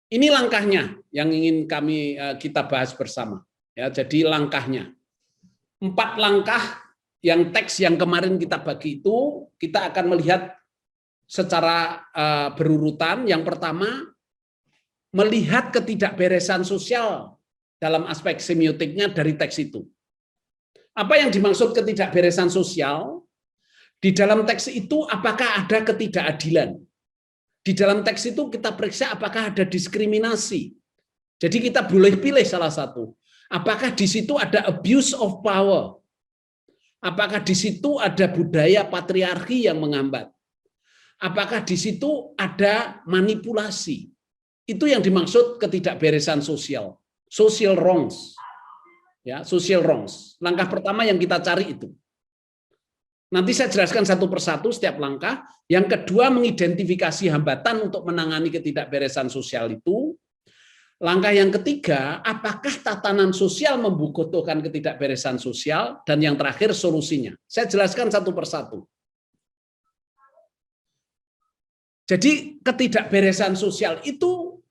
Ini langkahnya yang ingin kita bahas bersama. Ya, jadi langkahnya 4 langkah yang teks yang kemarin kita bagi itu kita akan melihat secara berurutan. Yang pertama, melihat ketidakberesan sosial dalam aspek semiotiknya dari teks itu. Apa yang dimaksud ketidakberesan sosial? Di dalam teks itu apakah ada ketidakadilan? Di dalam teks itu kita periksa apakah ada diskriminasi. Jadi kita boleh pilih salah satu. Apakah di situ ada abuse of power? Apakah di situ ada budaya patriarki yang menghambat? Apakah di situ ada manipulasi? Itu yang dimaksud ketidakberesan sosial. Social wrongs. Ya, social wrongs. Langkah pertama yang kita cari itu. Nanti saya jelaskan satu persatu setiap langkah. Yang kedua, mengidentifikasi hambatan untuk menangani ketidakberesan sosial itu. Langkah yang ketiga, apakah tatanan sosial membutuhkan ketidakberesan sosial? Dan yang terakhir, solusinya. Saya jelaskan satu persatu. Jadi ketidakberesan sosial itu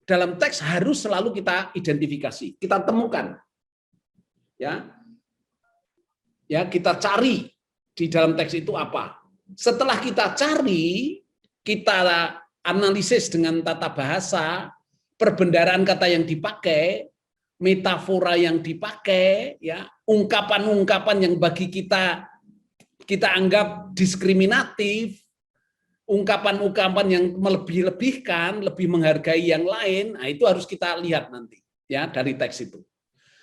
dalam teks harus selalu kita identifikasi, kita temukan. Ya, kita cari di dalam teks itu apa. Setelah kita cari, kita analisis dengan tata bahasa, perbendaharaan kata yang dipakai, metafora yang dipakai, ya, ungkapan-ungkapan yang bagi kita anggap diskriminatif, ungkapan-ungkapan yang melebih-lebihkan, lebih menghargai yang lain, nah itu harus kita lihat nanti ya dari teks itu.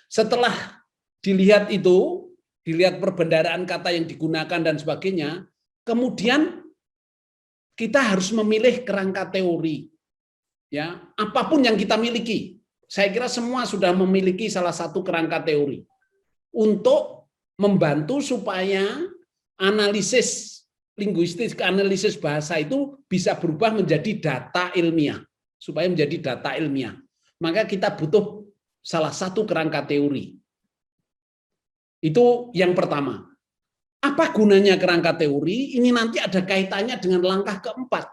Setelah dilihat itu, dilihat perbendaharaan kata yang digunakan dan sebagainya, kemudian kita harus memilih kerangka teori. Ya, apapun yang kita miliki. Saya kira semua sudah memiliki salah satu kerangka teori untuk membantu supaya analisis linguistik, analisis bahasa itu bisa berubah menjadi data ilmiah, supaya menjadi data ilmiah. Maka kita butuh salah satu kerangka teori. Itu yang pertama. Apa gunanya kerangka teori? Ini nanti ada kaitannya dengan langkah keempat.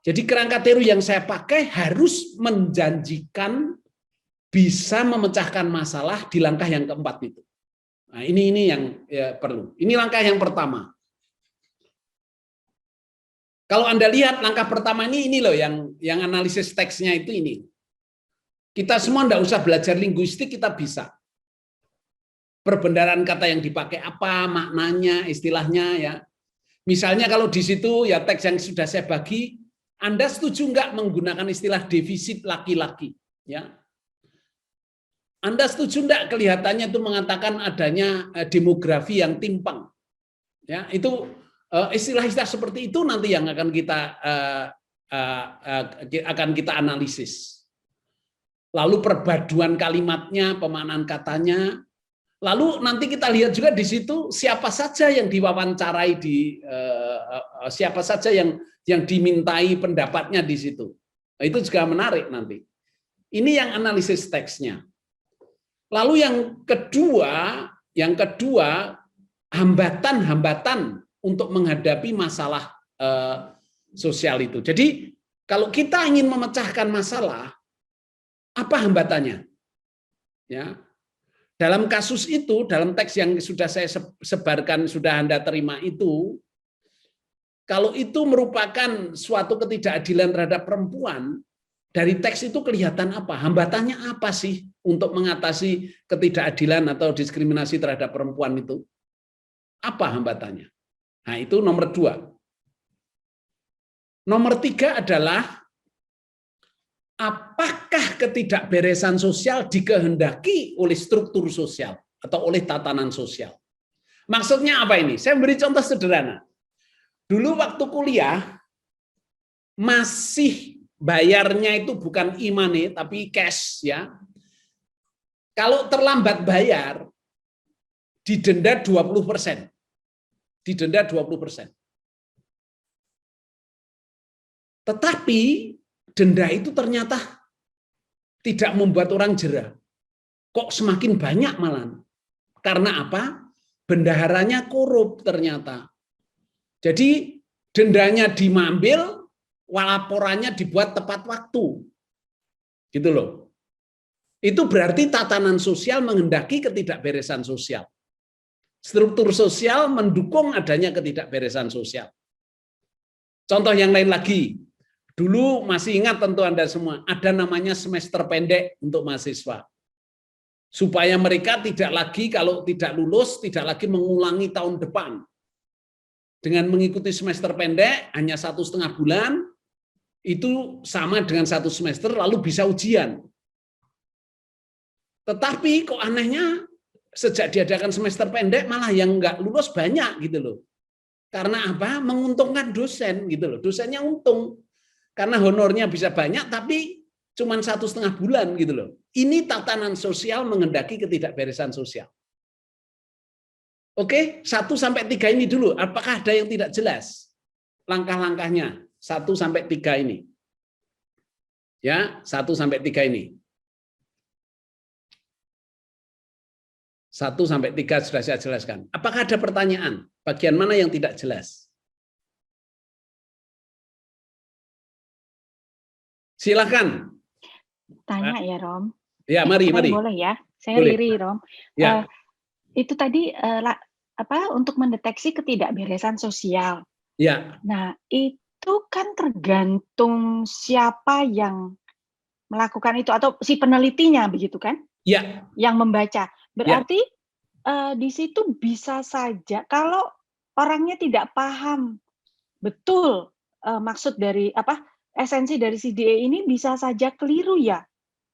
Jadi kerangka teori yang saya pakai harus menjanjikan bisa memecahkan masalah di langkah yang keempat itu. Nah, ini yang ya, perlu. Ini langkah yang pertama. Kalau Anda lihat langkah pertama ini loh yang analisis teksnya itu ini. Kita semua enggak usah belajar linguistik, kita bisa. Perbendaharaan kata yang dipakai apa, maknanya, istilahnya ya. Misalnya kalau di situ ya teks yang sudah saya bagi, Anda setuju enggak menggunakan istilah defisit laki-laki? Ya. Anda setuju enggak kelihatannya itu mengatakan adanya demografi yang timpang? Ya, itu istilah-istilah seperti itu nanti yang akan kita analisis. Lalu perpaduan kalimatnya, pemaknaan katanya. Lalu nanti kita lihat juga di situ siapa saja yang diwawancarai siapa saja yang dimintai pendapatnya di situ. Nah, itu juga menarik nanti. Ini yang analisis teksnya. Lalu yang kedua hambatan-hambatan untuk menghadapi masalah sosial itu. Jadi kalau kita ingin memecahkan masalah, apa hambatannya? Ya. Dalam kasus itu, dalam teks yang sudah saya sebarkan, sudah Anda terima itu, kalau itu merupakan suatu ketidakadilan terhadap perempuan, dari teks itu kelihatan apa? Hambatannya apa sih untuk mengatasi ketidakadilan atau diskriminasi terhadap perempuan itu? Apa hambatannya? Nah, itu nomor 2. Nomor 3 adalah apakah ketidakberesan sosial dikehendaki oleh struktur sosial atau oleh tatanan sosial? Maksudnya apa ini? Saya beri contoh sederhana. Dulu waktu kuliah, masih bayarnya itu bukan e-money, tapi cash. Ya. Kalau terlambat bayar, didenda 20%. Didenda 20%. Tetapi denda itu ternyata tidak membuat orang jera. Kok semakin banyak malah. Karena apa? Bendaharanya korup ternyata. Jadi dendanya diambil, laporannya dibuat tepat waktu. Gitu loh. Itu berarti tatanan sosial menghendaki ketidakberesan sosial. Struktur sosial mendukung adanya ketidakberesan sosial. Contoh yang lain lagi. Dulu masih ingat tentu Anda semua, ada namanya semester pendek untuk mahasiswa. Supaya mereka tidak lagi, kalau tidak lulus, tidak lagi mengulangi tahun depan. Dengan mengikuti semester pendek, hanya 1,5 bulan, itu sama dengan 1 semester, lalu bisa ujian. Tetapi kok anehnya, sejak diadakan semester pendek, malah yang nggak lulus banyak gitu loh. Karena apa? Menguntungkan dosen gitu loh. Dosennya untung. Karena honornya bisa banyak, tapi cuma 1,5 bulan gitu loh. Ini tatanan sosial menghendaki ketidakberesan sosial. Oke, 1-3 ini dulu. Apakah ada yang tidak jelas? Langkah-langkahnya 1-3 ini. Ya, 1-3 ini. 1-3 sudah saya jelaskan. Apakah ada pertanyaan? Bagian mana yang tidak jelas? Silakan. Tanya ya, Rom. Ya, mari. Boleh ya? Saya Boleh. Riri, Rom. Ya. Itu tadi untuk mendeteksi ketidakberesan sosial. Ya. Nah, itu kan tergantung siapa yang melakukan itu atau si penelitinya begitu kan? Ya. Yang membaca. Berarti di situ bisa saja kalau orangnya tidak paham betul maksud dari esensi dari CDA ini, bisa saja keliru ya.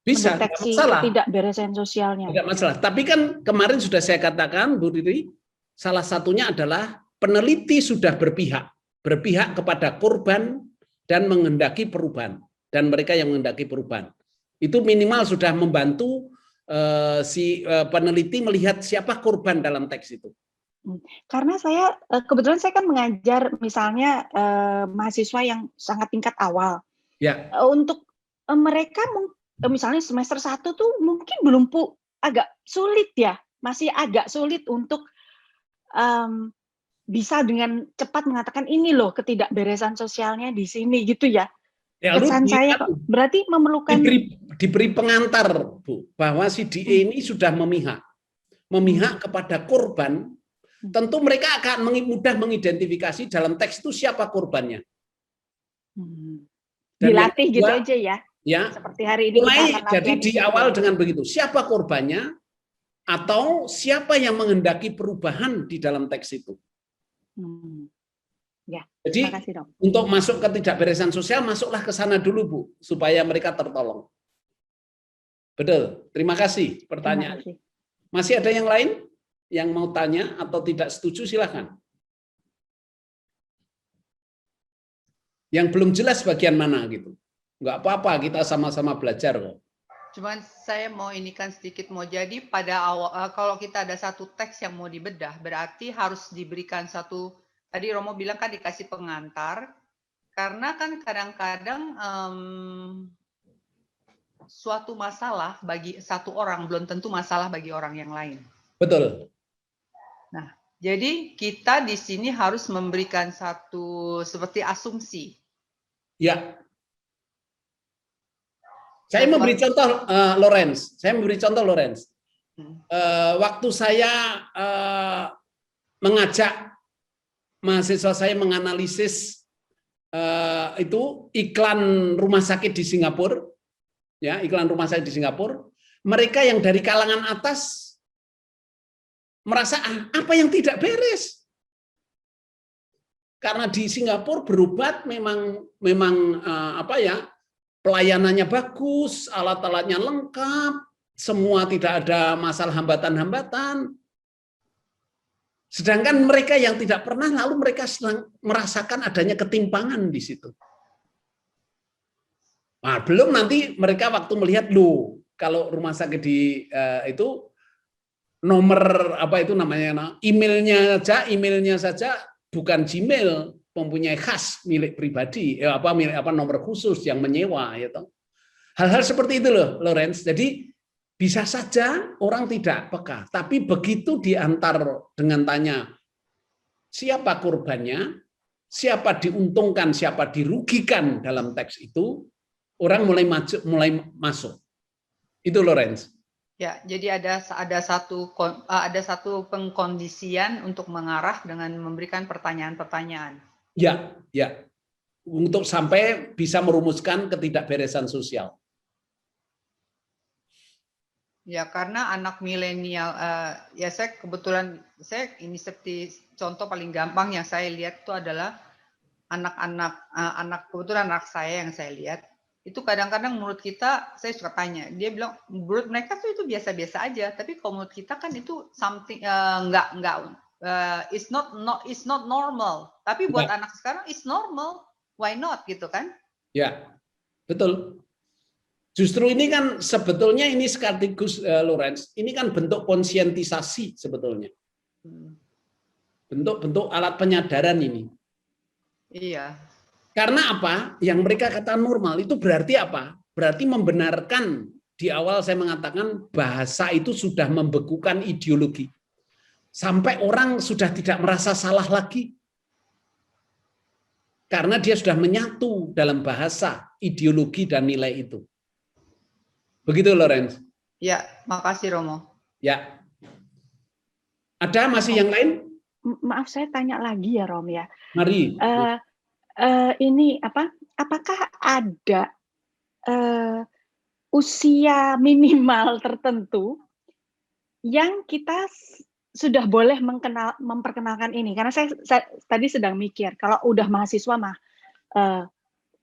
Bisa, mendeteksi tidak masalah. ketidakberesan sosialnya. Tidak masalah. Tapi kan kemarin sudah saya katakan, Bu Riri, salah satunya adalah peneliti sudah berpihak kepada korban dan menghendaki perubahan, dan mereka yang menghendaki perubahan. Itu minimal sudah membantu si peneliti melihat siapa korban dalam teks itu. Karena saya kebetulan saya kan mengajar misalnya mahasiswa yang sangat tingkat awal. Ya. Untuk mereka misalnya semester 1 tuh mungkin belum agak sulit ya, masih agak sulit untuk bisa dengan cepat mengatakan ini loh ketidakberesan sosialnya di sini gitu ya. Kesan saya kok berarti memerlukan diberi pengantar, Bu, bahwa si DE ini sudah memihak kepada korban. Tentu mereka akan mudah mengidentifikasi dalam teks itu siapa korbannya. Dilatih gitu aja ya. Ya, seperti hari ini jadi di awal dengan begitu, siapa korbannya atau siapa yang menghendaki perubahan di dalam teks itu. Ya, jadi kasih, Dok. Untuk masuk ke ketidakberesan sosial, masuklah ke sana dulu, Bu, supaya mereka tertolong. Betul, terima kasih pertanyaan. Terima kasih. Masih ada yang lain yang mau tanya atau tidak setuju, silakan. Yang belum jelas bagian mana gitu. Nggak apa-apa, kita sama-sama belajar kok. Cuman saya mau sedikit, mau jadi pada awal kalau kita ada satu teks yang mau dibedah, berarti harus diberikan satu, tadi Romo bilang kan dikasih pengantar, karena kan kadang-kadang suatu masalah bagi satu orang belum tentu masalah bagi orang yang lain. Betul. Nah, jadi kita di sini harus memberikan satu seperti asumsi. Ya. Saya memberi contoh, Lorenz. Waktu saya mengajak mahasiswa saya menganalisis itu iklan rumah sakit di Singapura, ya, iklan rumah sakit di Singapura, mereka yang dari kalangan atas merasa apa yang tidak beres. Karena di Singapura berobat memang pelayanannya bagus, alat-alatnya lengkap, semua tidak ada masalah hambatan-hambatan. Sedangkan mereka yang tidak pernah, lalu mereka sedang merasakan adanya ketimpangan di situ. Nah, belum nanti mereka waktu melihat, loh, kalau rumah sakit di itu nomor emailnya saja bukan Gmail, mempunyai khas milik pribadi, nomor khusus yang menyewa, ya toh. Hal-hal seperti itu loh, Lorenz. Jadi bisa saja orang tidak peka, tapi begitu diantar dengan tanya siapa korbannya, siapa diuntungkan, siapa dirugikan dalam teks itu, orang mulai masuk. Itu Lorenz. Ya, jadi ada satu pengkondisian untuk mengarah dengan memberikan pertanyaan-pertanyaan. Ya, ya. Untuk sampai bisa merumuskan ketidakberesan sosial. Ya, karena anak milenial, ya saya kebetulan, ini seperti contoh paling gampang yang saya lihat itu adalah kebetulan anak saya yang saya lihat, itu kadang-kadang menurut kita, saya suka tanya, dia bilang, menurut mereka tuh itu biasa-biasa aja, tapi kalau menurut kita kan itu something, it's not normal, tapi buat anak sekarang it's normal, why not gitu kan? Ya, betul. Justru ini kan sebetulnya ini sekaligus Lorenz, ini kan bentuk konsientisasi sebetulnya. Bentuk-bentuk alat penyadaran ini. Iya. Karena apa? Yang mereka katakan normal itu berarti apa? Berarti membenarkan, di awal saya mengatakan bahasa itu sudah membekukan ideologi. Sampai orang sudah tidak merasa salah lagi. Karena dia sudah menyatu dalam bahasa, ideologi, dan nilai itu. Begitu, Lorenz? Ya, makasih Romo. Ya. Ada masih yang lain? Maaf, saya tanya lagi ya, Rom ya. Mari. Ini apakah ada usia minimal tertentu yang kita sudah boleh memperkenalkan ini? Karena saya tadi sedang mikir, kalau udah mahasiswa mah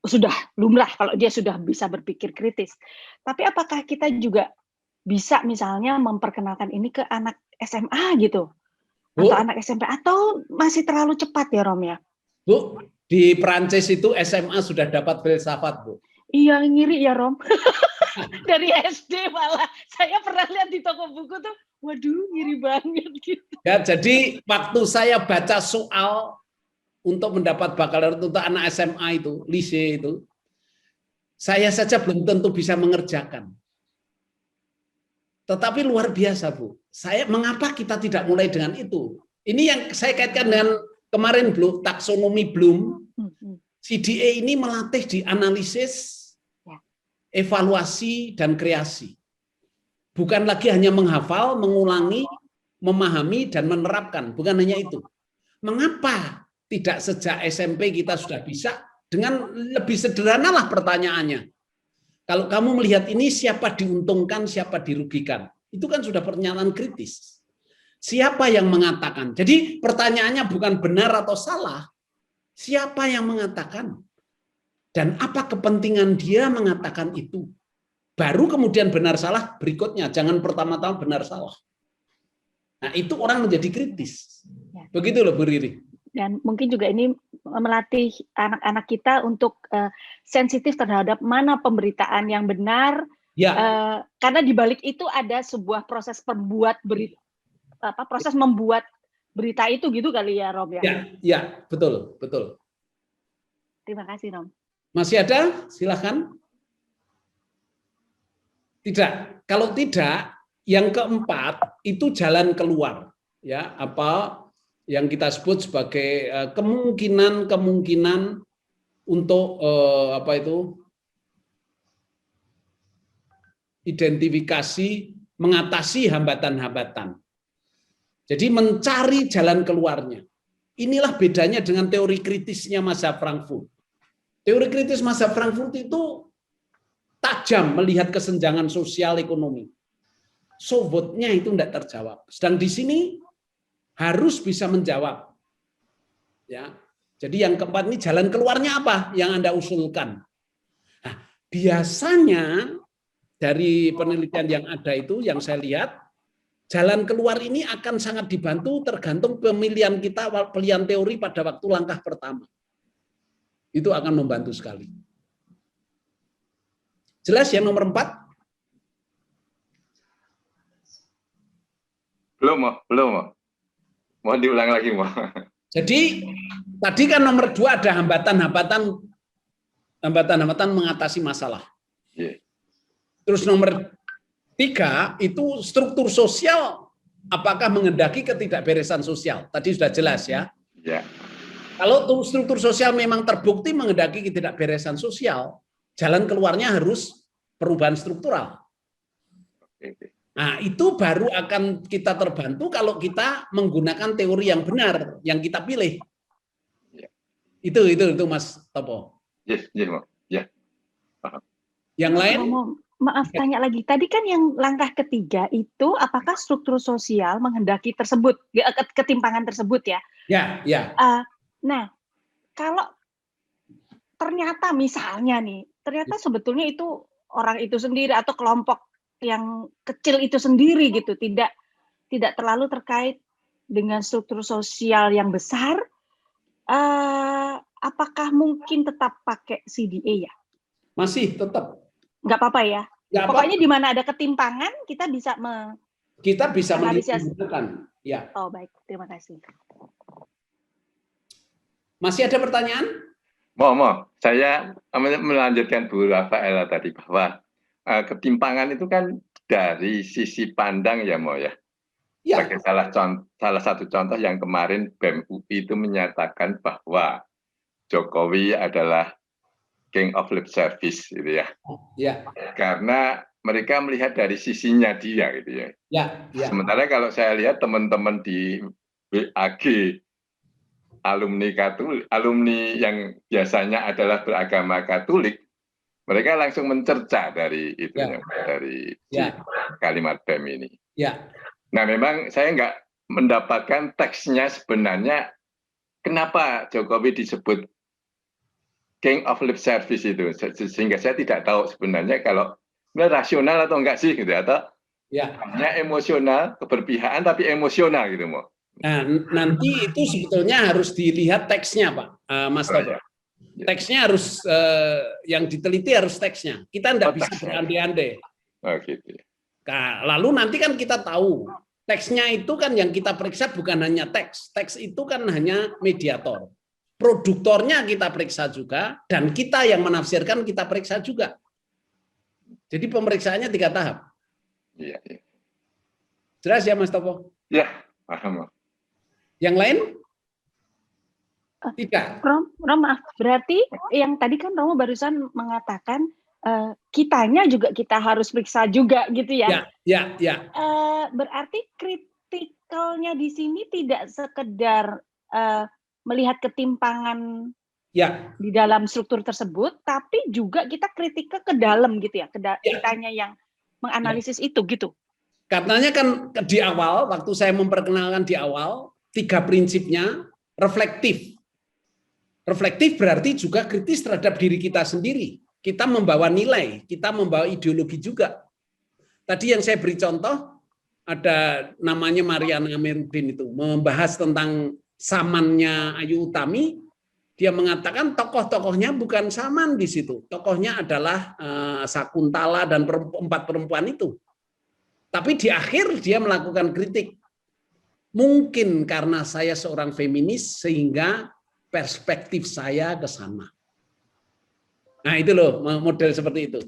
sudah lumrah kalau dia sudah bisa berpikir kritis. Tapi apakah kita juga bisa misalnya memperkenalkan ini ke anak SMA gitu? Atau anak SMP? Atau masih terlalu cepat ya, Rom ya? Bu, di Perancis itu SMA sudah dapat filsafat, Bu. Iya, ngiri ya, Rom. Dari SD malah. Saya pernah lihat di toko buku tuh, waduh, ngiri banget gitu. Ya, jadi waktu saya baca soal untuk mendapat bakalaureat untuk anak SMA itu, lise itu, saya saja belum tentu bisa mengerjakan. Tetapi luar biasa, Bu. Mengapa kita tidak mulai dengan itu? Ini yang saya kaitkan dengan kemarin, Bloom, taksonomi Bloom. CDA ini melatih di analisis, evaluasi, dan kreasi. Bukan lagi hanya menghafal, mengulangi, memahami, dan menerapkan. Bukan hanya itu. Mengapa tidak sejak SMP kita sudah bisa? Dengan lebih sederhana lah pertanyaannya. Kalau kamu melihat ini, siapa diuntungkan, siapa dirugikan? Itu kan sudah pernyataan kritis. Siapa yang mengatakan? Jadi pertanyaannya bukan benar atau salah. Siapa yang mengatakan? Dan apa kepentingan dia mengatakan itu? Baru kemudian benar salah berikutnya. Jangan pertama-tama benar salah. Nah, itu orang menjadi kritis. Begitu loh, Bu Riri. Dan mungkin juga ini melatih anak-anak kita untuk sensitif terhadap mana pemberitaan yang benar. Ya. Karena di balik itu ada sebuah proses proses membuat berita itu gitu kali ya, Rom ya. Ya, betul, betul. Terima kasih, Rom. Masih ada? Silakan. Tidak. Kalau tidak, yang keempat itu jalan keluar. Ya, apa yang kita sebut sebagai kemungkinan untuk identifikasi, mengatasi hambatan-hambatan. Jadi mencari jalan keluarnya. Inilah bedanya dengan teori kritisnya mazhab Frankfurt. Teori kritis mazhab Frankfurt itu tajam melihat kesenjangan sosial ekonomi. Sobotnya itu tidak terjawab. Sedang di sini harus bisa menjawab. Ya. Jadi yang keempat ini jalan keluarnya apa yang Anda usulkan? Nah, biasanya dari penelitian yang ada itu yang saya lihat, jalan keluar ini akan sangat dibantu tergantung pemilihan kita, pilihan teori pada waktu langkah pertama. Itu akan membantu sekali. Jelas yang nomor 4? Belum. Mau diulang lagi, mau. Jadi tadi kan nomor 2 ada hambatan-hambatan mengatasi masalah. Yeah. Terus nomor 3 itu struktur sosial, apakah menghendaki ketidakberesan sosial? Tadi sudah jelas ya. Yeah. Kalau struktur sosial memang terbukti menghendaki ketidakberesan sosial, Jalan keluarnya harus perubahan struktural. Nah, itu baru akan kita terbantu kalau kita menggunakan teori yang benar, yang kita pilih. Itu Mas Topo. Yes, ya. Yang lain? Maaf, tanya lagi. Tadi kan yang langkah ketiga itu apakah struktur sosial menghendaki tersebut, ketimpangan tersebut ya? Ya. Nah, kalau ternyata misalnya nih, ternyata sebetulnya itu orang itu sendiri atau kelompok yang kecil itu sendiri gitu, tidak terlalu terkait dengan struktur sosial yang besar, apakah mungkin tetap pakai CDA ya? Masih tetap. Nggak apa-apa ya? Nggak Pokoknya apa-apa. di mana ada ketimpangan, kita bisa menggunakan. Ya. Oh baik, terima kasih. Masih ada pertanyaan? Mau. Saya melanjutkan Bu Rafaela tadi bahwa ketimpangan itu kan dari sisi pandang ya, Mo ya. Ya. Sebagai salah satu contoh yang kemarin BEM UI itu menyatakan bahwa Jokowi adalah king of lip service gitu ya. Ya. Karena mereka melihat dari sisinya dia gitu ya. Ya. Sementara kalau saya lihat teman-teman di BAG alumni yang biasanya adalah beragama Katolik, mereka langsung mencerca dari itunya, dari kalimat BEM ini. Ya. Nah, memang saya nggak mendapatkan teksnya sebenarnya kenapa Jokowi disebut king of lip service itu, sehingga saya tidak tahu sebenarnya kalau rasional atau enggak sih gitu, atau hanya emosional, keberpihakan tapi emosional gitu, Mo. Nah, nanti itu sebetulnya harus dilihat teksnya, Pak, Mas Topo. Teksnya harus yang diteliti harus teksnya. Kita tidak bisa berandai-andai. Oh, gitu. Nah, lalu nanti kan kita tahu teksnya itu kan yang kita periksa bukan hanya teks. Teks itu kan hanya mediator. Produktornya kita periksa juga, dan kita yang menafsirkan kita periksa juga. Jadi pemeriksaannya 3 tahap. Iya. Jelas ya, Mas Topo? Ya, paham. Yang lain? Tidak. Rom, maaf. Berarti yang tadi kan Romo barusan mengatakan kitanya juga kita harus periksa juga gitu ya? Ya. Berarti kritikalnya di sini tidak sekedar melihat ketimpangan di dalam struktur tersebut, tapi juga kita kritik ke dalam gitu ya, kitanya yang menganalisis itu gitu. Katanya kan di awal, waktu saya memperkenalkan di awal, 3 prinsipnya reflektif. Reflektif berarti juga kritis terhadap diri kita sendiri. Kita membawa nilai, kita membawa ideologi juga. Tadi yang saya beri contoh, ada namanya Mariana Amiruddin itu, membahas tentang Samannya Ayu Utami. Dia mengatakan tokoh-tokohnya bukan Saman di situ. Tokohnya adalah Sakuntala dan 4 perempuan itu. Tapi di akhir dia melakukan kritik. Mungkin karena saya seorang feminis sehingga perspektif saya ke sana. Nah, itu loh model seperti itu.